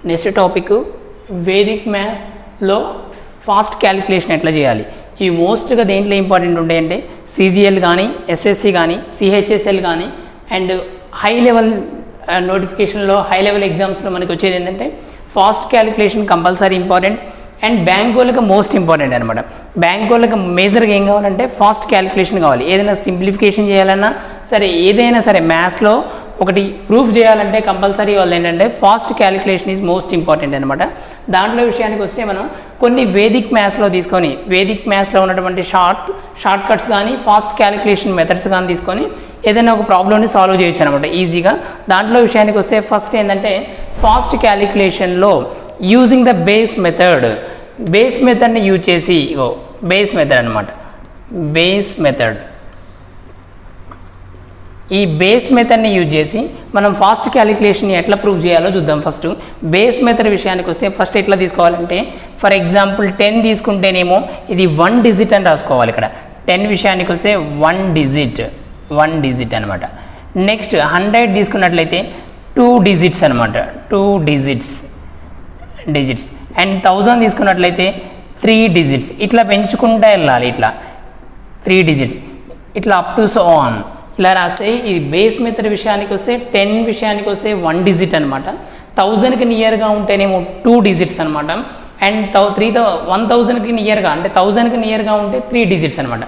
Next topic Vedic మ్యాథ్స్లో fast calculation ఎట్లా చేయాలి. ఈ మోస్ట్గా దేంట్లో ఇంపార్టెంట్ ఉంటాయంటే CGL కానీ SSC కానీ CHSL కానీ అండ్ హై లెవెల్ నోటిఫికేషన్లో హై లెవెల్ ఎగ్జామ్స్లో మనకి వచ్చేది ఏంటంటే fast calculation compulsory important and bank వాళ్ళకి మోస్ట్ ఇంపార్టెంట్ అనమాట. బ్యాంక్ వాళ్ళకి మేజర్గా ఏం కావాలంటే ఫాస్ట్ క్యాలిక్యులేషన్ కావాలి. ఏదైనా సింప్లిఫికేషన్ చేయాలన్నా సరే, ఏదైనా సరే మ్యాథ్స్లో ఒకటి ప్రూఫ్ చేయాలంటే కంపల్సరీ వాళ్ళు ఏంటంటే fast calculation is most important అనమాట. దాంట్లో విషయానికి వస్తే మనం కొన్ని వేదిక్ మ్యాథ్స్లో తీసుకొని వేదిక్ మ్యాథ్స్లో ఉన్నటువంటి షార్ట్ కట్స్ కానీ ఫాస్ట్ క్యాలిక్యులేషన్ మెథడ్స్ కానీ తీసుకొని ఏదైనా ఒక ప్రాబ్లమ్ని సాల్వ్ చేయొచ్చు అనమాట ఈజీగా. దాంట్లో విషయానికి వస్తే ఫస్ట్ ఏంటంటే ఫాస్ట్ క్యాలిక్యులేషన్లో యూజింగ్ ద బేస్ మెథడ్ని యూజ్ చేసి బేస్ మెథడ్ అనమాట. బేస్ మెథడ్, ఈ బేస్ మెథడ్ని యూజ్ చేసి మనం ఫాస్ట్ క్యాలిక్యులేషన్ని ఎట్లా ప్రూవ్ చేయాలో చూద్దాం. ఫస్ట్ బేస్ మెథడ్ విషయానికి వస్తే ఫస్ట్ ఎట్లా తీసుకోవాలంటే ఫర్ ఎగ్జాంపుల్ 10 తీసుకుంటేనేమో ఇది 1 డిజిట్ అని రాసుకోవాలి. ఇక్కడ 10 విషయానికి వస్తే 1 డిజిట్ అనమాట. నెక్స్ట్ 100 తీసుకున్నట్లయితే 2 డిజిట్స్ అనమాట, 2 డిజిట్స్ అండ్ 1000 తీసుకున్నట్లయితే 3 డిజిట్స్. ఇట్లా పెంచుకుంటూ వెళ్ళాలి, ఇట్లా 3 డిజిట్స్ ఇట్లా అప్ టు సో ఆన్ ఇలా రాస్తే ఈ బేస్ మెథడ్ విషయానికి వస్తే 10 విషయానికి వస్తే 1 డిజిట్ అనమాట. 1000కి నియర్గా ఉంటేనేమో 2 డిజిట్స్ అనమాట. అండ్ 1000కి నియర్గా అంటే 1000కి నియర్గా ఉంటే 3 డిజిట్స్ అనమాట.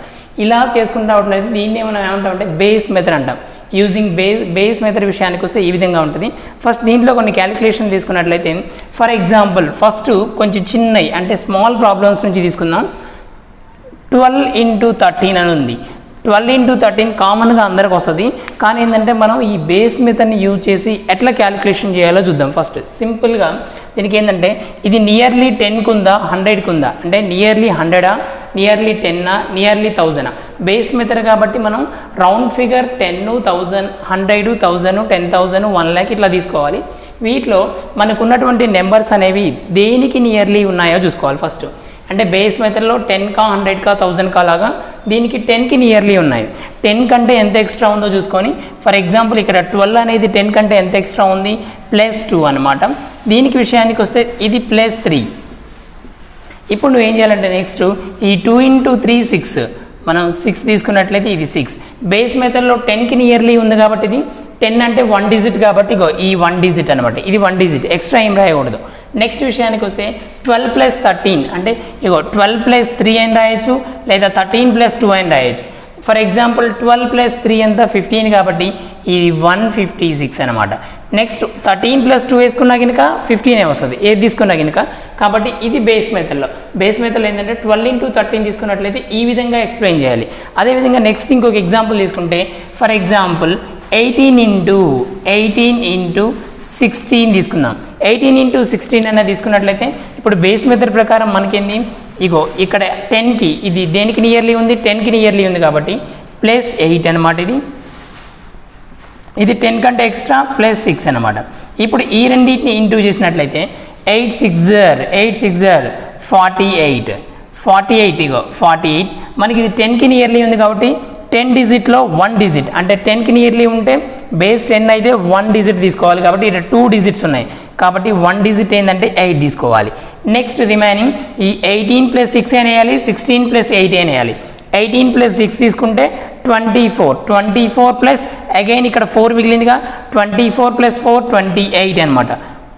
ఇలా చేసుకుంటూ ఉండలేదు. దీన్ని మనం ఏమంటామంటే బేస్ మెథడ్ అంటాం. యూజింగ్ బేస్ మెథడ్ విషయానికి వస్తే ఈ విధంగా ఉంటుంది. ఫస్ట్ దీంట్లో కొన్ని క్యాలిక్యులేషన్ తీసుకున్నట్లయితే ఫర్ ఎగ్జాంపుల్ ఫస్ట్ కొంచెం చిన్నవి అంటే స్మాల్ ప్రాబ్లమ్స్ నుంచి తీసుకుందాం. 12 into 13 అని ఉంది. 12 into 13 కామన్గా అందరికి వస్తుంది. కానీ ఏంటంటే మనం ఈ బేస్ మెథడ్ని యూజ్ చేసి ఎట్లా క్యాలిక్యులేషన్ చేయాలో చూద్దాం. ఫస్ట్ సింపుల్గా దీనికి ఏంటంటే ఇది నియర్లీ 10కు ఉందా 100కి ఉందా అంటే నియర్లీ 100ఆ నియర్లీ 10ఆ నియర్లీ 1000ఆ. బేస్ మెథడ్ కాబట్టి మనం రౌండ్ ఫిగర్ 10, 1000, 100, 1000, 10,000, 1 lakh ఇట్లా తీసుకోవాలి. వీటిలో మనకు ఉన్నటువంటి నెంబర్స్ అనేవి దేనికి నియర్లీ ఉన్నాయో చూసుకోవాలి ఫస్ట్. అంటే బేస్ మెథడ్లో 10కా 100కా 1000కా లాగా దీనికి 10కి నియర్లీ ఉన్నాయి. 10 కంటే ఎంత ఎక్స్ట్రా ఉందో చూసుకొని ఫర్ ఎగ్జాంపుల్ ఇక్కడ 12 అనేది 10 కంటే ఎంత ఎక్స్ట్రా ఉంది +2 అనమాట. దీనికి విషయానికి వస్తే ఇది +3. ఇప్పుడు నువ్వు ఏం చేయాలంటే నెక్స్ట్ ఈ 2 into 3 6 మనం 6 తీసుకున్నట్లయితే ఇది 6. బేస్ మెథడ్లో 10కి నియర్లీ ఉంది కాబట్టి ఇది 10 అంటే 1 డిజిట్ కాబట్టి ఈ 1 డిజిట్ అనమాట. ఇది 1 డిజిట్ ఎక్స్ట్రా ఏం రాయకూడదు. నెక్స్ట్ విషయానికి వస్తే 12 + 13 అంటే 12 + 3 అని రాయొచ్చు లేదా 13 + 2 అని రాయొచ్చు. ఫర్ ఎగ్జాంపుల్ 12 + 3 ఎంత 15 కాబట్టి ఇది 156 అనమాట. నెక్స్ట్ 13 + 2 వేసుకున్నా కనుక 15 వస్తుంది ఏది తీసుకున్నా కనుక. కాబట్టి ఇది బేస్ మెథడ్లో ఏంటంటే 12 into 13 తీసుకున్నట్లయితే ఈ విధంగా ఎక్స్ప్లెయిన్ చేయాలి. అదేవిధంగా నెక్స్ట్ ఇంకొక ఎగ్జాంపుల్ తీసుకుంటే ఫర్ ఎగ్జాంపుల్ 18 into 16 తీసుకుందాం. 18 into 16 అనేది తీసుకున్నట్లయితే ఇప్పుడు బేస్ మెథడ్ ప్రకారం మనకేంది ఇక్కడ 10కి ఇది దేనికి నియర్లీ ఉంది 10కి నియర్లీ ఉంది కాబట్టి +8 అనమాట. ఇది 10 కంటే ఎక్స్ట్రా +6 అనమాట. ఇప్పుడు ఈ రెండింటిని ఇంటూ చేసినట్లయితే 8 6 48 48 మనకి ఇది 10కి నియర్లీ ఉంది కాబట్టి 10 డిజిట్లో 1 డిజిట్ అంటే 10కి నియర్లీ ఉంటే బేస్ 10 అయితే 1 డిజిట్ తీసుకోవాలి కాబట్టి ఇక్కడ 2 డిజిట్స్ ఉన్నాయి కాబట్టి 1 డిజిట్ ఏంటంటే 8 తీసుకోవాలి. నెక్స్ట్ రిమైనింగ్ ఈ 18 + 6 అనేయాలి 16 + 8 అనేయాలి. 18 + 6 తీసుకుంటే 24 ప్లస్ అగైన్ ఇక్కడ 4 మిగిలిందిగా 24 + 4 28 అనమాట.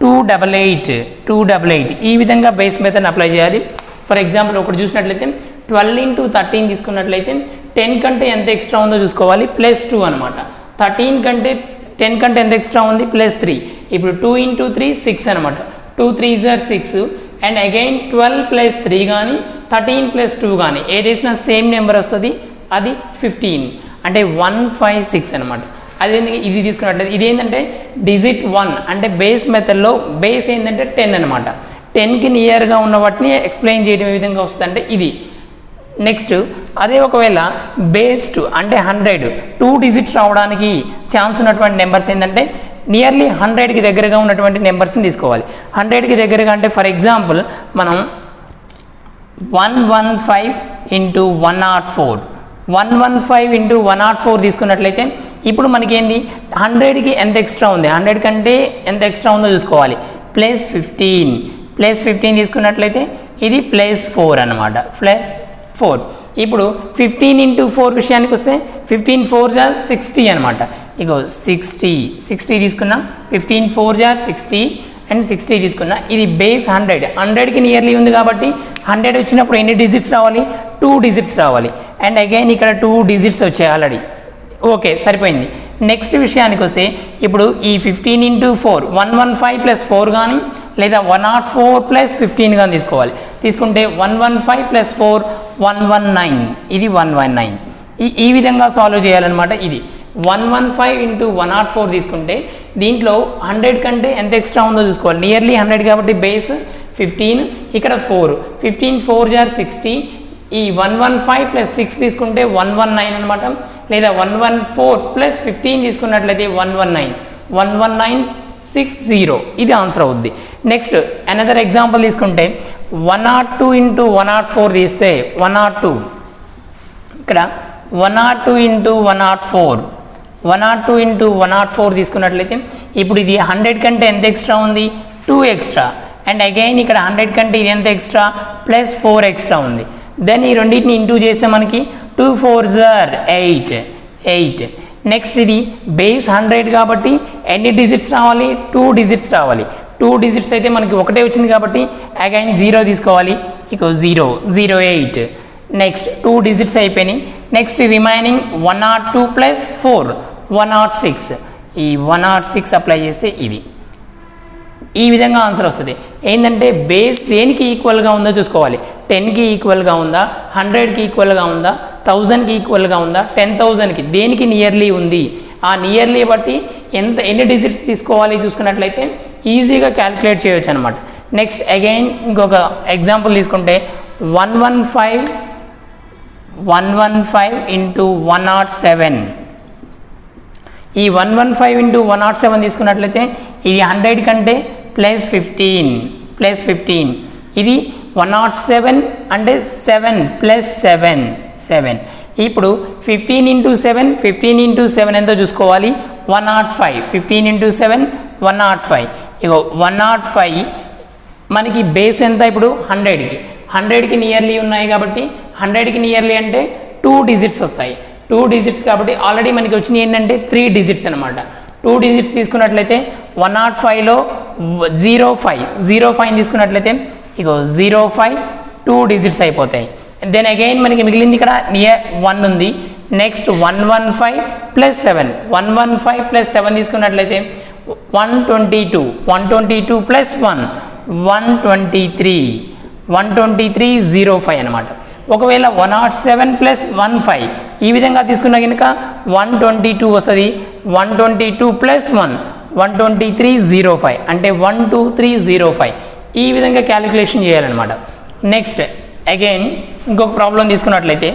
288 ఈ విధంగా బేస్ మెథడ్ అప్లై చేయాలి. ఫర్ ఎగ్జాంపుల్ ఒకటి చూసినట్లయితే 12 into 13 తీసుకున్నట్లయితే 10 కంటే ఎంత ఎక్స్ట్రా ఉందో చూసుకోవాలి +2 అనమాట. 13 కంటే 10 కంటే ఎంత ఎక్స్ట్రా ఉంది +3. ఇప్పుడు 2 into 3 6 అనమాట. 2 3s are 6 అండ్ అగైన్ 12 + 3 కానీ 13 + 2 కానీ ఏదేసినా సేమ్ నెంబర్ వస్తుంది అది 15 అంటే 156 అనమాట. అదే ఇది తీసుకున్నట్లయితే ఇది ఏంటంటే డిజిట్ 1 అంటే బేస్ మెథడ్లో బేస్ ఏంటంటే 10 అనమాట. 10కి నియర్గా ఉన్న వాటిని ఎక్స్ప్లెయిన్ చేయడం ఏ విధంగా వస్తుంది అంటే ఇది. నెక్స్ట్ అదే ఒకవేళ బేస్ 2 అంటే 100 2 డిజిట్స్ రావడానికి ఛాన్స్ ఉన్నటువంటి నెంబర్స్ ఏంటంటే నియర్లీ 100కి దగ్గరగా ఉన్నటువంటి నెంబర్స్ని తీసుకోవాలి. 100కి దగ్గరగా అంటే ఫర్ ఎగ్జాంపుల్ మనం 115 into 104 into 104 తీసుకున్నట్లయితే ఇప్పుడు మనకి ఏంది 100కి ఎంత ఎక్స్ట్రా ఉంది 100 కంటే ఎంత ఎక్స్ట్రా ఉందో చూసుకోవాలి. +15 తీసుకున్నట్లయితే ఇది +4 అనమాట, +4. ఇప్పుడు 15 × 4 విషయానికి వస్తే 15 4 × 60 అనమాట. ఇగో 60 తీసుకున్నాం, 15 4 × 60 అండ్ 60 తీసుకున్నా. ఇది బేస్ 100కి నియర్లీ ఉంది కాబట్టి 100 వచ్చినప్పుడు ఎన్ని డిజిట్స్ రావాలి? 2 డిజిట్స్ రావాలి. అండ్ అగైన్ ఇక్కడ 2 డిజిట్స్ వచ్చాయి ఆల్రెడీ. ఓకే, సరిపోయింది. నెక్స్ట్ విషయానికి వస్తే ఇప్పుడు ఈ 15 × 4 115 + 4 కానీ లేదా 104 + 15 కానీ తీసుకుంటే 115 + 4 119, ఇది 119. ఈ విధంగా సాల్వ్ చేయాలన్నమాట. ఇది 115 × 104 తీసుకుంటే దీంట్లో 100 కంటే ఎంత ఎక్స్ట్రా ఉందో చూసుకోవాలి. నియర్లీ 100 కాబట్టి బేస్ 15, ఇక్కడ 4, 15 4 × 60. ఈ 115 + 6 తీసుకుంటే 119 అనమాట. లేదా 114 + 15 తీసుకున్నట్లయితే 11960, ఇది ఆన్సర్ అవుద్ది. నెక్స్ట్ అనదర్ ఎగ్జాంపుల్ తీసుకుంటే 102 × 104 తీస్తే 102, ఇక్కడ 102 × 104 తీసుకున్నట్లయితే ఇప్పుడు ఇది 100 కంటే ఎంత ఎక్స్ట్రా ఉంది? 2 ఎక్స్ట్రా. అండ్ అగైన్ ఇక్కడ 100 కంటే ఇది ఎంత ఎక్స్ట్రా? +4 ఎక్స్ట్రా ఉంది. దెన్ ఈ రెండింటిని ఇంటూ చేస్తే మనకి 2 4s are 8. నెక్స్ట్ ఇది బేస్ 100 కాబట్టి ఎన్ని డిజిట్స్ రావాలి? 2 డిజిట్స్ రావాలి. 2 డిజిట్స్ అయితే మనకి ఒకటే వచ్చింది కాబట్టి అగైన్ 0 తీసుకోవాలి. ఇక 0 08. నెక్స్ట్ 2 డిజిట్స్ అయిపోయినాయి. Next remaining 102 + 4 106. ఈ 106 అప్లై చేస్తే ఇది ఈ విధంగా ఆన్సర్ వస్తుంది. ఏంటంటే బేస్ దేనికి ఈక్వల్గా ఉందో చూసుకోవాలి. 10కి ఈక్వల్గా ఉందా, 100కి ఈక్వల్గా ఉందా, 1000కి ఈక్వల్గా ఉందా, 10,000కి దేనికి నియర్లీ ఉంది. ఆ నియర్లీ బట్టి ఎన్ని డిజిట్స్ తీసుకోవాలి చూసుకున్నట్లయితే ఈజీగా క్యాలిక్యులేట్ చేయొచ్చు అనమాట. నెక్స్ట్ అగైన్ ఇంకొక ఎగ్జాంపుల్ తీసుకుంటే 115 × 107. ఈ 115 × 107 తీసుకున్నట్లయితే ఇది 100 కంటే +15. ఇది 107 అంటే 7 + 7. ఇప్పుడు 15 × 7 ఎంతో చూసుకోవాలి? 105. 15 × 7 105. ఇగో 105 మనకి బేస్ ఎంత? ఇప్పుడు 100కి నియర్లీ ఉన్నాయి కాబట్టి 100కి నియర్లీ అంటే 2 డిజిట్స్ వస్తాయి. 2 డిజిట్స్ కాబట్టి ఆల్రెడీ మనకి వచ్చినాయి ఏంటంటే 3 డిజిట్స్ అనమాట. 2 డిజిట్స్ తీసుకున్నట్లయితే 105లో 05 తీసుకున్నట్లయితే ఇగో 05 2 డిజిట్స్ అయిపోతాయి. దెన్ అగైన్ మనకి మిగిలింది ఇక్కడ నియర్ 1 ఉంది. నెక్స్ట్ 115 + 7 115 + 7 తీసుకున్నట్లయితే 122 122 + 1 123 05 అనమాట. ఒకవేళ 107 + 15 ఈ విధంగా తీసుకున్న కనుక 122 వస్తుంది. 122 + 1 123 05 అంటే 12305. ఈ విధంగా క్యాలిక్యులేషన్ చేయాలన్నమాట. నెక్స్ట్ అగైన్ ఇంకొక ప్రాబ్లం తీసుకున్నట్లయితే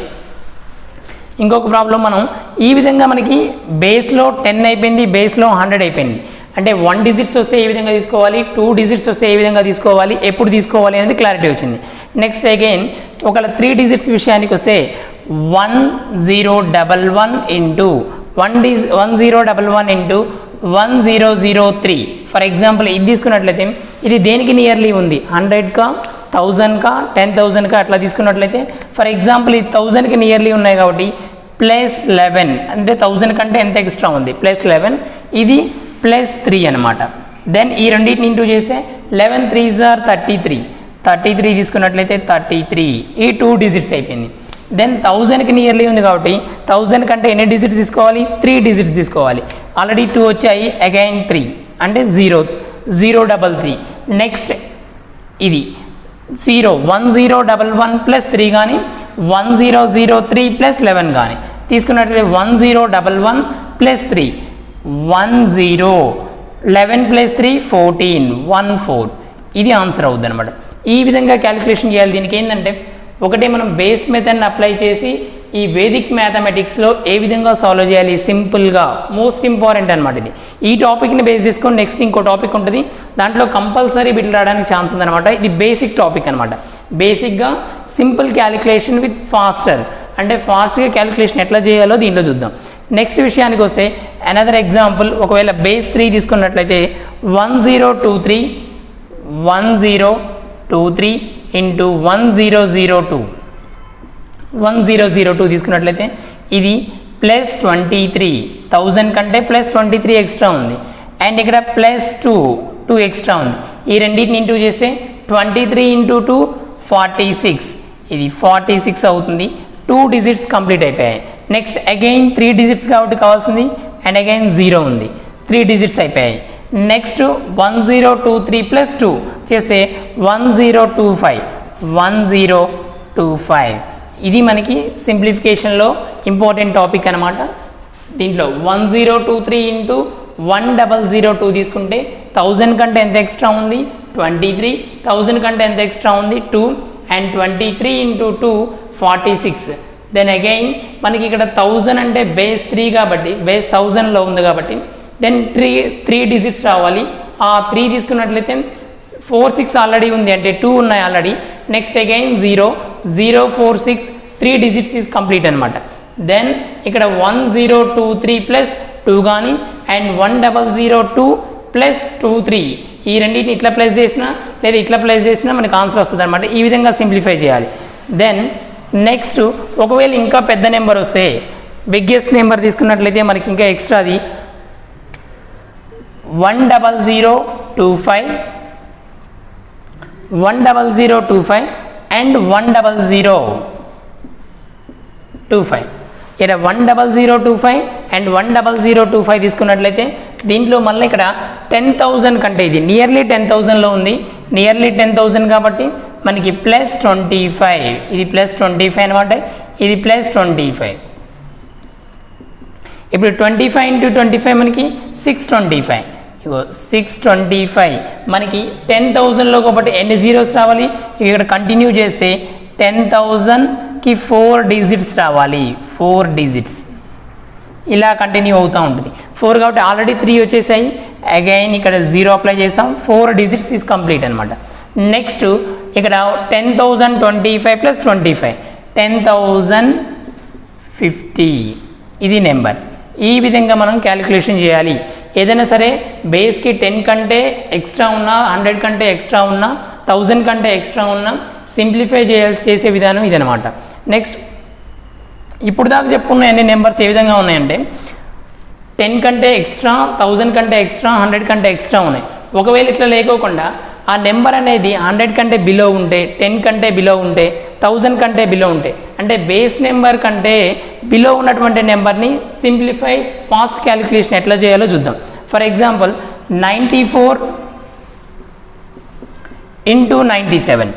ఇంకొక ప్రాబ్లం మనం ఈ విధంగా మనకి బేస్లో 10 అయిపోయింది, బేస్లో 100 అయిపోయింది. అంటే 1 డిజిట్స్ వస్తే ఏ విధంగా తీసుకోవాలి, 2 డిజిట్స్ వస్తే ఏ విధంగా తీసుకోవాలి, ఎప్పుడు తీసుకోవాలి అనేది క్లారిటీ వచ్చింది. నెక్స్ట్ అగైన్ ఒకవేళ 3 డిజిట్స్ విషయానికి వస్తే 1011 × 1003. ఫర్ ఎగ్జాంపుల్ ఇది తీసుకున్నట్లయితే ఇది దేనికి నియర్లీ ఉంది? 100కా, 1000కా, 10,000కా అట్లా తీసుకున్నట్లయితే ఫర్ ఎగ్జాంపుల్ ఇది 1000కి నియర్లీ ఉన్నాయి కాబట్టి +11 అంటే 1000 కంటే ఎంత ఎక్స్ట్రా ఉంది? +11. ఇది +3 అనమాట. దెన్ ఈ రెండింటిని ఇంటూ చేస్తే 11 3s are 33 తీసుకున్నట్లయితే 33. ఈ 2 డిజిట్స్ అయిపోయింది. దెన్ 1000కి నియర్లీ ఉంది కాబట్టి 1000 కంటే ఎన్ని డిజిట్స్ తీసుకోవాలి? 3 డిజిట్స్ తీసుకోవాలి. ఆల్రెడీ 2 వచ్చాయి, అగైన్ 3 అంటే 0 నెక్స్ట్ ఇది 1011 + 3 కానీ 1003 + 11 కానీ తీసుకున్నట్లయితే 1011 + 3 10 11 + 3 14 ఇది ఆన్సర్ అవుద్ది అనమాట. ఈ విధంగా క్యాలిక్యులేషన్ చేయాలి. దీనికి ఏంటంటే ఒకటే మనం బేస్ మెథడ్ని అప్లై చేసి ఈ వేదిక్ మ్యాథమెటిక్స్లో ఏ విధంగా సాల్వ్ చేయాలి సింపుల్గా, మోస్ట్ ఇంపార్టెంట్ అనమాట. ఇది ఈ టాపిక్ని బేస్ చేసుకొని నెక్స్ట్ ఇంకో టాపిక్ ఉంటుంది, దాంట్లో కంపల్సరీ బిట్లు రావడానికి ఛాన్స్ ఉందన్నమాట. ఇది బేసిక్ టాపిక్ అనమాట. బేసిక్గా సింపుల్ క్యాలిక్యులేషన్ విత్ ఫాస్టర్, అంటే ఫాస్ట్గా క్యాలిక్యులేషన్ ఎట్లా చేయాలో దీంట్లో చూద్దాం. నెక్స్ట్ విషయానికి వస్తే అనదర్ ఎగ్జాంపుల్ ఒకవేళ బేస్ 3 తీసుకున్నట్లయితే 1023 1023 ఇంటూ 1002 1002 తీసుకున్నట్లయితే ఇది ప్లస్ 23 1000 కంటే ప్లస్ 23 ఎక్స్ట్రా ఉంది అండ్ ఇక్కడ ప్లస్ 2 ఎక్స్ట్రా ఉంది. ఈ రెండింటిని ఇంటూ చేస్తే 23 ఇంటూ 2 46 ఇది 46 అవుతుంది. 2 డిజిట్స్ కంప్లీట్ అయిపోయాయి. నెక్స్ట్ అగైన్ 3 డిజిట్స్ కాబట్టి కావాల్సింది అండ్ అగైన్ 0 ఉంది. 3 డిజిట్స్ అయిపోయాయి. నెక్స్ట్ 1023 ప్లస్ 2 చేస్తే 1025 ఇది మనకి సింప్లిఫికేషన్లో ఇంపార్టెంట్ టాపిక్ అనమాట. దీంట్లో 1023 ఇంటూ 1002 తీసుకుంటే 1000 కంటే ఎంత ఎక్స్ట్రా ఉంది 23, 1000 కంటే ఎంత ఎక్స్ట్రా ఉంది 2 అండ్ 23 ఇంటూ 2 46. దెన్ అగైన్ మనకి ఇక్కడ 1000 అంటే బేస్ 3 కాబట్టి బేస్ 1000లో ఉంది కాబట్టి దెన్ 3 డిజిట్స్ రావాలి. ఆ 3 తీసుకున్నట్లయితే 46 ఆల్రెడీ ఉంది అంటే 2 ఉన్నాయి already. Next again 046 3 digits is complete అనమాట. దెన్ ఇక్కడ 1023 ప్లస్ 2 కానీ అండ్ 1002 ప్లస్ 23 ఈ రెండింటిని ఇట్లా ప్లస్ చేసినా లేదా ఇట్లా ప్లస్ చేసినా మనకి ఆన్సర్ వస్తుంది అనమాట. ఈ విధంగా సింప్లిఫై చేయాలి. దెన్ నెక్స్ట్ ఒకవేళ ఇంకా పెద్ద నెంబర్ వస్తే బిగ్గెస్ట్ నెంబర్ తీసుకున్నట్లయితే మనకి ఇంకా ఎక్స్ట్రాది 10025 అండ్ 10025 ఇక్కడ 10025 అండ్ 10025 తీసుకున్నట్లయితే దీంట్లో మళ్ళీ ఇక్కడ 10,000 కంటే ఇది నియర్లీ 10,000లో ఉంది. నియర్లీ 10,000 కాబట్టి మనకి ప్లస్ 25 ఇది ప్లస్ 25 అనమాట. ఇది ప్లస్ 25. ఇప్పుడు 25 ఇంటూ 25 మనకి 625. ఇగో 625 మనకి 10,000లో కాబట్టి ఎన్ని జీరోస్ రావాలి ఇక్కడ కంటిన్యూ చేస్తే 10,000కి 4 డిజిట్స్ రావాలి. 4 డిజిట్స్ ఇలా కంటిన్యూ అవుతూ ఉంటుంది. 4 కాబట్టి ఆల్రెడీ 3 వచ్చేసాయి. అగైన్ ఇక్కడ 0 అప్లై చేస్తాం. 4 డిజిట్స్ ఈజ్ కంప్లీట్ అనమాట. నెక్స్ట్ ఇక్కడ 10,025 ప్లస్ 25 10,050 ఇది నెంబర్. ఈ విధంగా మనం క్యాలిక్యులేషన్ చేయాలి. ఏదైనా సరే బేస్కి 10 కంటే ఎక్స్ట్రా ఉన్నా 100 కంటే ఎక్స్ట్రా ఉన్నా 1000 కంటే ఎక్స్ట్రా ఉన్నా సింప్లిఫై చేసే విధానం ఇదనమాట. నెక్స్ట్ ఇప్పుడు దాకా చెప్పుకున్న ఎన్ని నెంబర్స్ ఏ విధంగా ఉన్నాయంటే 10 కంటే ఎక్స్ట్రా 1000 కంటే ఎక్స్ట్రా 100 కంటే ఎక్స్ట్రా ఉన్నాయి. ఒకవేళ ఇట్లా లేకోకుండా ఆ నెంబర్ అనేది 100 కంటే బిలో ఉంటే 10 కంటే బిలో ఉంటే 1000 కంటే బిలో ఉంటే అంటే బేస్ నెంబర్ కంటే బిలో ఉన్నటువంటి నెంబర్ని సింప్లిఫై ఫాస్ట్ క్యాలిక్యులేషన్ ఎట్లా చేయాలో చూద్దాం. ఫర్ ఎగ్జాంపుల్ 94 ఇంటూ 97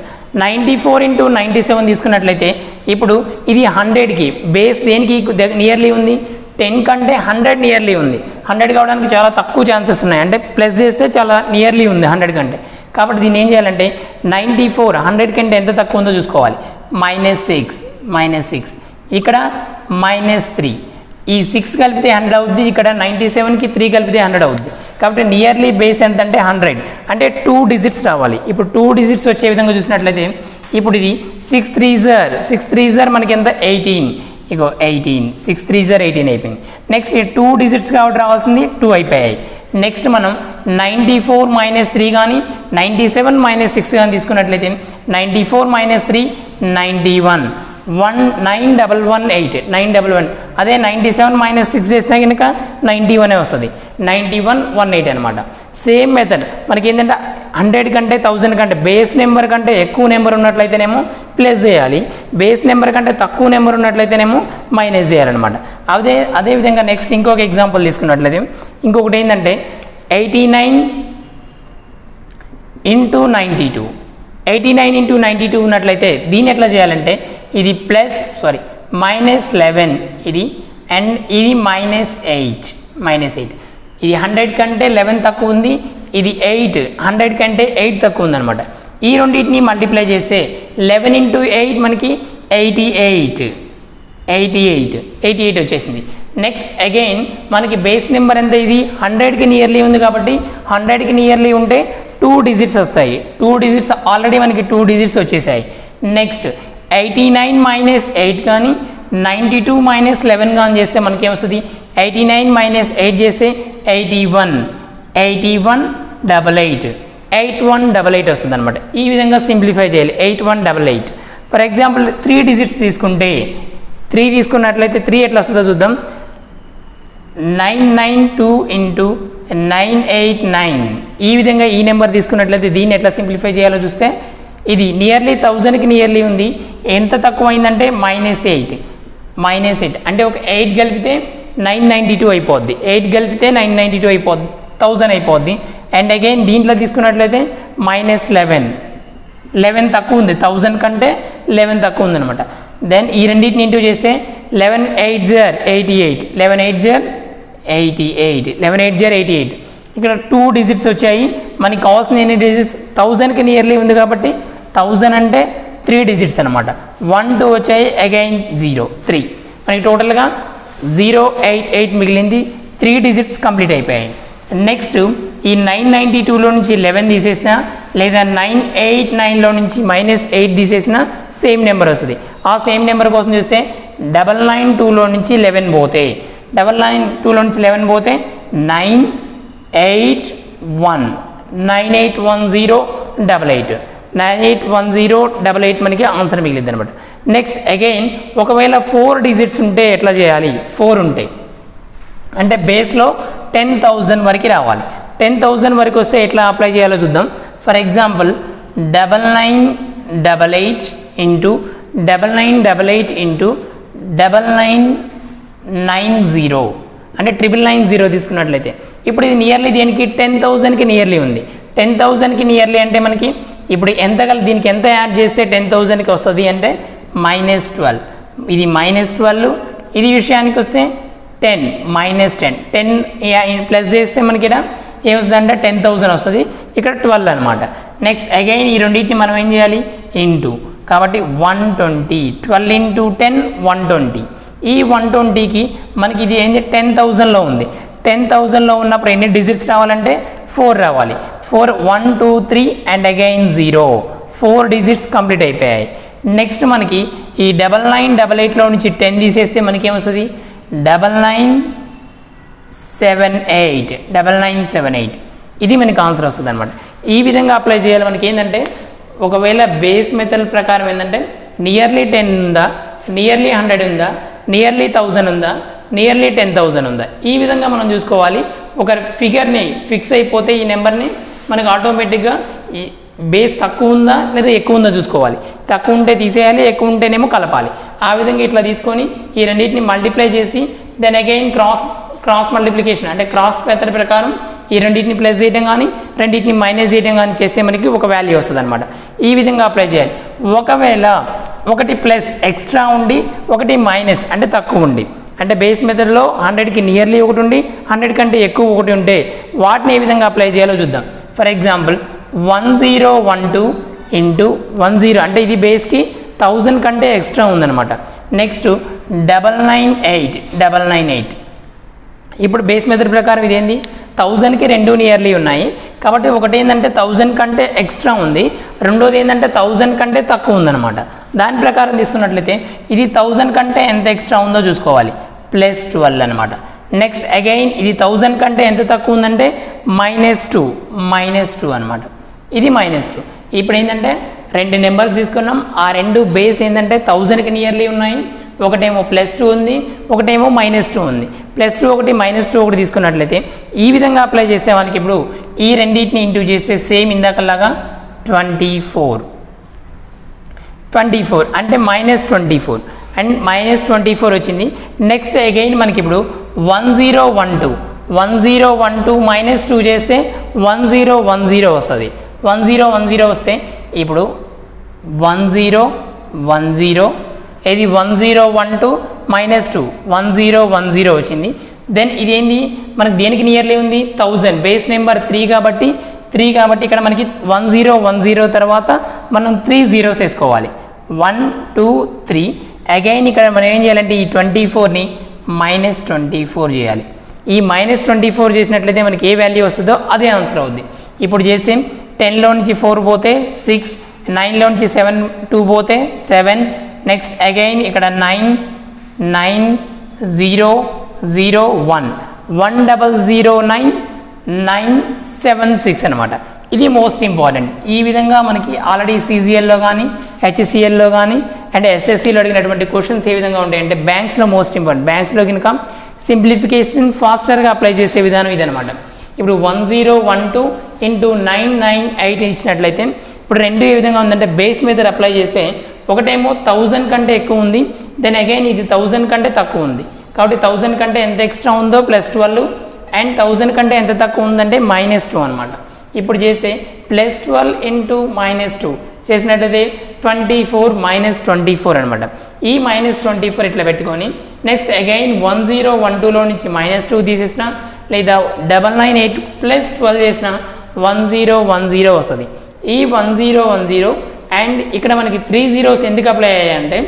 94 ఇంటూ 97 తీసుకున్నట్లయితే ఇప్పుడు ఇది 100కి బేస్ దేనికి నియర్లీ ఉంది 10 కంటే 100 నియర్లీ ఉంది. 100 కావడానికి చాలా తక్కువ ఛాన్సెస్ ఉన్నాయి. అంటే ప్లస్ చేస్తే చాలా నియర్లీ ఉంది 100 కంటే. కాబట్టి దీన్ని ఏం చేయాలంటే 94 100 కంటే ఎంత తక్కువ ఉందో చూసుకోవాలి. -6 ఇక్కడ -3 ఈ 6 కలిపితే 100 అవుద్ది. ఇక్కడ 97కి 3 కలిపితే 100 అవుద్ది. కాబట్టి నియర్లీ బేస్ ఎంత అంటే 100 అంటే 2 డిజిట్స్ రావాలి. ఇప్పుడు 2 డిజిట్స్ వచ్చే విధంగా చూసినట్లయితే ఇప్పుడు ఇది 6 3 జర్ మనకి ఎంత 18 ఇగో 18 6 3 జర్ 18 అయిపోయింది. నెక్స్ట్ 2 డిజిట్స్ కాబట్టి రావాల్సింది 2 అయిపోయాయి. నెక్స్ట్ మనం 94 - 3 కానీ 97 - 6 కానీ తీసుకున్నట్లయితే 94 - 3 91 911 అదే 97 - 6 చేసినా కనుక 91 వస్తుంది. 9118 అనమాట. సేమ్ మెథడ్ మనకి ఏంటంటే 100 కంటే 1000 కంటే బేస్ నెంబర్ కంటే ఎక్కువ నెంబర్ ఉన్నట్లయితేనేమో ప్లస్ చేయాలి. బేస్ నెంబర్ కంటే తక్కువ నెంబర్ ఉన్నట్లయితేనేమో మైనస్ చేయాలన్నమాట. అదేవిధంగా నెక్స్ట్ ఇంకొక ఎగ్జాంపుల్ తీసుకున్నట్లయితే ఇంకొకటి ఏంటంటే 89 ఇంటూ 92 89 ఇంటూ 92 ఉన్నట్లయితే దీన్ని ఎట్లా చేయాలంటే ఇది -11 ఇది అండ్ ఇది -8 ఇది 100 కంటే 11 తక్కువ ఉంది. ఇది 8 100 కంటే 8 తక్కువ ఉందన్నమాట. ఈ రెండింటిని మల్టిప్లై చేస్తే 11 ఇంటూ 8 మనకి 88 వచ్చేసింది. నెక్స్ట్ అగైన్ మనకి బేస్ నెంబర్ ఎంత ఇది 100కి నియర్లీ ఉంది కాబట్టి 100కి నియర్లీ ఉంటే 2 డిజిట్స్ వస్తాయి. 2 డిజిట్స్ ఆల్రెడీ మనకి 2 డిజిట్స్ వచ్చేసాయి. నెక్స్ట్ 89 - 8 కానీ 92 - 11 కానీ చేస్తే మనకి ఏమొస్తుంది 89 - 8 చేస్తే 81 88 8188 వస్తుంది అనమాట. ఈ విధంగా సింప్లిఫై చేయాలి. 8188 ఫర్ ఎగ్జాంపుల్ 3 డిజిట్స్ తీసుకుంటే 3 తీసుకున్నట్లయితే 3 ఎట్లా వస్తుందో చూద్దాం. 992 ఇంటూ 989 ఈ విధంగా ఈ నెంబర్ తీసుకున్నట్లయితే దీన్ని ఎట్లా సింప్లిఫై చేయాలో చూస్తే ఇది నియర్లీ 1000కి నియర్లీ ఉంది. ఎంత తక్కువ అయిందంటే -8 అంటే ఒక 8 కలిపితే 992 అయిపోద్ది. 8 కలిపితే 992 అయిపోద్ది, 1000 అయిపోద్ది. అండ్ అగైన్ దీంట్లో తీసుకున్నట్లయితే -11 తక్కువ ఉంది, 1000 కంటే 11 తక్కువ ఉంది అనమాట. దెన్ ఈ రెండింటిని ఇంటూ చేస్తే 11 8 0 88, 11 8 0 88, 11 8 0 88. ఇక్కడ 2 డిజిట్స్ వచ్చాయి. మనకి కావాల్సిన ఎన్ని డిజిట్స్ 1000కి నియర్లీ ఉంది కాబట్టి 1000 అంటే 3 డిజిట్స్ అనమాట. 1 2 వచ్చాయి, అగైన్ 0 3. మనకి టోటల్గా 088 మిగిలింది. 3 డిజిట్స్ కంప్లీట్ అయిపోయాయి. నెక్స్ట్ ఈ 992లో నుంచి 11 తీసేసినా లేదా 989లో నుంచి -8 తీసేసినా సేమ్ నెంబర్ వస్తుంది. ఆ సేమ్ నెంబర్ కోసం చూస్తే 992లో నుంచి 11 పోతే 992లో నుంచి 11 పోతే 981 981088 981088 మనకి ఆన్సర్ మిగిలింది అనమాట. నెక్స్ట్ అగైన్ ఒకవేళ 4 డిజిట్స్ ఉంటే ఎట్లా చేయాలి? 4 ఉంటాయి అంటే బేస్లో 10,000 వరకు రావాలి. 10,000 వరకు వస్తే ఎట్లా అప్లై చేయాలో చూద్దాం. ఫర్ ఎగ్జాంపుల్ 9988 ఇంటూ 9988 ఇంటూ 9990 అంటే 990 తీసుకున్నట్లయితే ఇప్పుడు ఇది నియర్లీ దేనికి 10,000కి నియర్లీ ఉంది. 10,000కి నియర్లీ అంటే మనకి ఇప్పుడు ఎంత దీనికి ఎంత యాడ్ చేస్తే 10,000కి వస్తుంది అంటే -12. ఇది -12. ఇది విషయానికి వస్తే 10 -10 ప్లస్ చేస్తే మనకి ఇక్కడ ఏమొస్తుంది అంటే 10,000 వస్తుంది. ఇక్కడ 12 అనమాట. నెక్స్ట్ అగైన్ ఈ రెండింటిని మనం ఏం చేయాలి? ఇంటూ కాబట్టి 120, 12 ఇంటూ 10 120. ఈ 120కి మనకి ఇది ఏంటి 10,000లో ఉంది. 10,000లో ఉన్నప్పుడు ఎన్ని డిజిట్స్ రావాలంటే 4 రావాలి. 4 1 2 3 అండ్ అగైన్ 0. 4 డిజిట్స్ కంప్లీట్ అయిపోయాయి. నెక్స్ట్ మనకి ఈ 9988లో నుంచి 10 తీసేస్తే మనకి ఏమొస్తుంది 9978. ఇది మనకి ఆన్సర్ వస్తుంది అనమాట. ఈ విధంగా అప్లై చేయాలి. మనకి ఏంటంటే ఒకవేళ బేస్ మెథడ్ ప్రకారం ఏంటంటే నియర్లీ 10 ఉందా, నియర్లీ 100 ఉందా, నియర్లీ 1000 ఉందా, నియర్లీ 10,000 ఉందా, ఈ విధంగా మనం చూసుకోవాలి. ఒక ఫిగర్ని ఫిక్స్ అయిపోతే ఈ నెంబర్ని మనకు ఆటోమేటిక్గా ఈ బేస్ తక్కువ ఉందా లేదా ఎక్కువ ఉందా చూసుకోవాలి. తక్కువ ఉంటే తీసేయాలి, ఎక్కువ ఉంటేనేమో కలపాలి. ఆ విధంగా ఇట్లా తీసుకొని ఈ రెండింటిని మల్టిప్లై చేసి దెన్ అగైన్ క్రాస్ మల్టిప్లికేషన్ అంటే క్రాస్ మెథడ్ ప్రకారం ఈ రెండింటిని ప్లస్ చేయడం కానీ రెండింటిని మైనస్ చేయడం కానీ చేస్తే మనకి ఒక వాల్యూ వస్తుంది అనమాట. ఈ విధంగా అప్లై చేయాలి. ఒకవేళ ఒకటి ప్లస్ ఎక్స్ట్రా ఉండి ఒకటి మైనస్ అంటే తక్కువ ఉండి అంటే బేస్ మెథడ్లో 100కి నియర్లీ ఒకటి ఉండి 100 కంటే ఎక్కువ ఒకటి ఉంటే వాటిని ఏ విధంగా అప్లై చేయాలో చూద్దాం. ఫర్ ఎగ్జాంపుల్ 1012 ఇంటూ 10 అంటే ఇది బేస్కి 1000 కంటే ఎక్స్ట్రా ఉందన్నమాట. నెక్స్ట్ 998. ఇప్పుడు బేస్ మెథడ్ ప్రకారం ఇదేంది 1000కి 2 నియర్లీ ఉన్నాయి కాబట్టి ఒకటి ఏంటంటే 1000 కంటే ఎక్స్ట్రా ఉంది, రెండోది ఏంటంటే 1000 కంటే తక్కువ ఉందన్నమాట. దాని ప్రకారం తీసుకున్నట్లయితే ఇది 1000 కంటే ఎంత ఎక్స్ట్రా ఉందో చూసుకోవాలి, +12 అనమాట. నెక్స్ట్ అగైన్ ఇది 1000 కంటే ఎంత తక్కువ ఉందంటే -2 అనమాట. ఇది -2. ఇప్పుడు ఏంటంటే 2 నెంబర్స్ తీసుకున్నాం. ఆ 2 బేస్ ఏంటంటే 1000కి నియర్లీ ఉన్నాయి. ఒకటేమో +2 ఉంది, ఒకటేమో -2 ఉంది. +2 ఒకటి -2 ఒకటి తీసుకున్నట్లయితే ఈ విధంగా అప్లై చేస్తే మనకి ఇప్పుడు ఈ రెండింటిని ఇంటూ చేస్తే సేమ్ ఇందాకలాగా 24 అంటే -24 అండ్ -24 వచ్చింది. నెక్స్ట్ అగైన్ మనకి ఇప్పుడు 1012 -2 చేస్తే 1010 వస్తుంది. 1010 వస్తే ఇప్పుడు 1010 ఇది 1012 -2 1010 వచ్చింది. దెన్ ఇదేంది మనకి దేనికి నియర్లీ ఉంది 1000 బేస్ నెంబర్ 3 కాబట్టి ఇక్కడ మనకి 1010 తర్వాత మనం 3 zeros వేసుకోవాలి. 1 2 3 అగైన్ ఇక్కడ మనం ఏం చేయాలంటే ఈ 24ని -24 చేయాలి. ఈ -24 చేసినట్లయితే మనకి ఏ వాల్యూ వస్తుందో అదే ఆన్సర్ అవుద్ది. ఇప్పుడు చేస్తే 10లో నుంచి 4 పోతే 6, 9లో నుంచి 7 2 పోతే 7. నెక్స్ట్ అగైన్ ఇక్కడ 9 9 0 0 1 1009 976 అనమాట. ఇది మోస్ట్ ఇంపార్టెంట్. ఈ విధంగా మనకి ఆల్రెడీ CGLలో కానీ HCLలో కానీ అండ్ SSCలో అడిగినటువంటి క్వశ్చన్స్ ఏ విధంగా ఉంటాయంటే బ్యాంక్స్లో మోస్ట్ ఇంపార్టెంట్. బ్యాంక్స్లో కనుక సింప్లిఫికేషన్ ఫాస్టర్గా అప్లై చేసే విధానం ఇదనమాట. ఇప్పుడు 1012 ఇంటూ 998 ఇచ్చినట్లయితే ఇప్పుడు రెండు ఏ విధంగా ఉందంటే బేస్ మెథడ్ అప్లై చేస్తే ఒకటేమో 1000 కంటే ఎక్కువ ఉంది, దెన్ అగైన్ ఇది 1000 కంటే తక్కువ ఉంది. కాబట్టి 1000 కంటే ఎంత ఎక్స్ట్రా ఉందో +12 అండ్ 1000 కంటే ఎంత తక్కువ ఉందంటే -2 అనమాట. ఇప్పుడు చేస్తే +12 ఇంటూ -2 చేసినట్టయితే 24 -24 అనమాట. ఈ -24 ఇట్లా పెట్టుకొని నెక్స్ట్ అగైన్ 1012లో నుంచి -2 తీసేసిన లేదా 998 +12 చేసిన 1010 వస్తుంది. ఈ 1010 అండ్ ఇక్కడ మనకి 3 zeros ఎందుకు అప్లై అయ్యాయంటే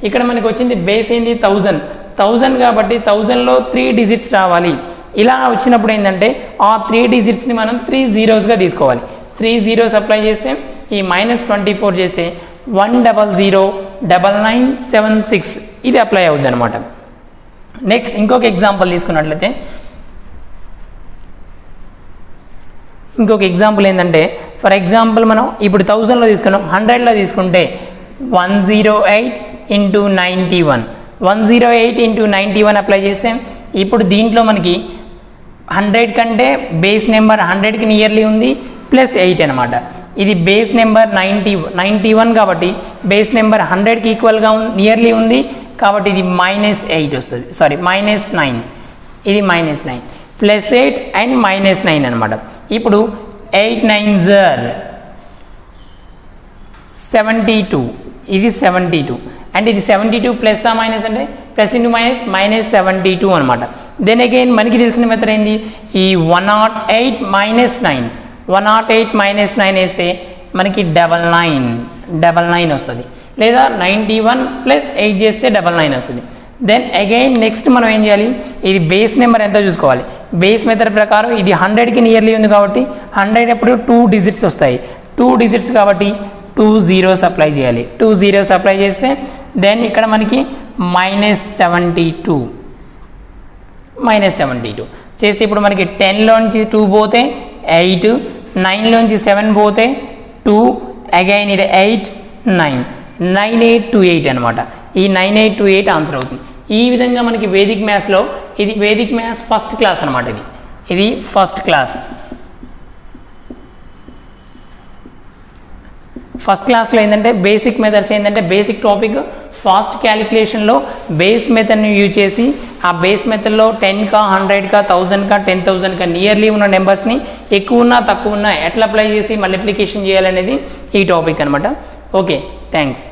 ఇక్కడ మనకి వచ్చింది బేస్ ఏంది 1000 కాబట్టి 1000లో 3 digits రావాలి. ఇలా వచ్చినప్పుడు ఏంటంటే ఆ 3 digitsని మనం 3 zeros తీసుకోవాలి. 3 zeros అప్లై చేస్తే ఈ -24 చేస్తే 1009976 ఇది అప్లై అవుద్ది అనమాట. నెక్స్ట్ ఇంకొక ఎగ్జాంపుల్ తీసుకున్నట్లయితే ఇంకొక ఎగ్జాంపుల్ ఏంటంటే ఫర్ ఎగ్జాంపుల్ మనం ఇప్పుడు 1000లో తీసుకున్నాం, 100లో తీసుకుంటే 108 ఇంటూ 91 108 ఇంటూ 91 అప్లై చేస్తే ఇప్పుడు దీంట్లో మనకి 100 కంటే బేస్ నెంబర్ 100కి నియర్లీ ఉంది +8 అనమాట. ఇది బేస్ నెంబర్ 91 కాబట్టి బేస్ నెంబర్ 100కి ఈక్వల్గా నియర్లీ ఉంది కాబట్టి ఇది -8 వస్తుంది, సారీ -9, ఇది -9 +8 అండ్ -9 అనమాట. ఇప్పుడు 8 9s 72 ఇది 72 అండ్ ఇది 72 ప్లస్ ఆ మైనస్ అంటే ప్లస్ ఇంటూ మైనస్ -72 అనమాట. దెన్ అగైన్ మనకి తెలిసిన మెథడ్ ఏంది ఈ 108 -9 108 -9 వేస్తే మనకి 99 వస్తుంది, లేదా 91 + 8 చేస్తే 99 వస్తుంది. దెన్ అగైన్ నెక్స్ట్ మనం ఏం చేయాలి, ఇది బేస్ నెంబర్ ఎంత చూసుకోవాలి. బేస్ మెథడ్ ప్రకారం ఇది 100కి నియర్లీ ఉంది కాబట్టి 100 ఎప్పుడు 2 digits వస్తాయి, 2 digits కాబట్టి 2 zeros అప్లై చేయాలి. 2 zeros అప్లై చేస్తే దెన్ ఇక్కడ మనకి -72 చేస్తే ఇప్పుడు మనకి 10లోంచి 2 పోతే 8, 9లోంచి 7 పోతే 2, అగైన్ ఇది 8 9 9828 అనమాట. ఈ 9828 ఆన్సర్ అవుతుంది. ఈ విధంగా మనకి వేదిక్ మ్యాథ్స్లో ఇది వేదిక్ మ్యాథ్స్ ఫస్ట్ క్లాస్ అనమాట. ఇది ఫస్ట్ క్లాస్లో ఏంటంటే బేసిక్ మెథడ్స్ ఏంటంటే బేసిక్ టాపిక్ ఫాస్ట్ క్యాలిక్యులేషన్లో బేస్ మెథడ్ని యూజ్ చేసి ఆ బేస్ మెథడ్లో 10కా 100కా 1000కా 10,000కా నియర్లీ ఉన్న నెంబర్స్ని ఎక్కువ ఉన్నా తక్కువ ఉన్నా ఎట్లా అప్లై చేసి మల్టిప్లికేషన్ చేయాలనేది ఈ టాపిక్ అనమాట. Okay, thanks.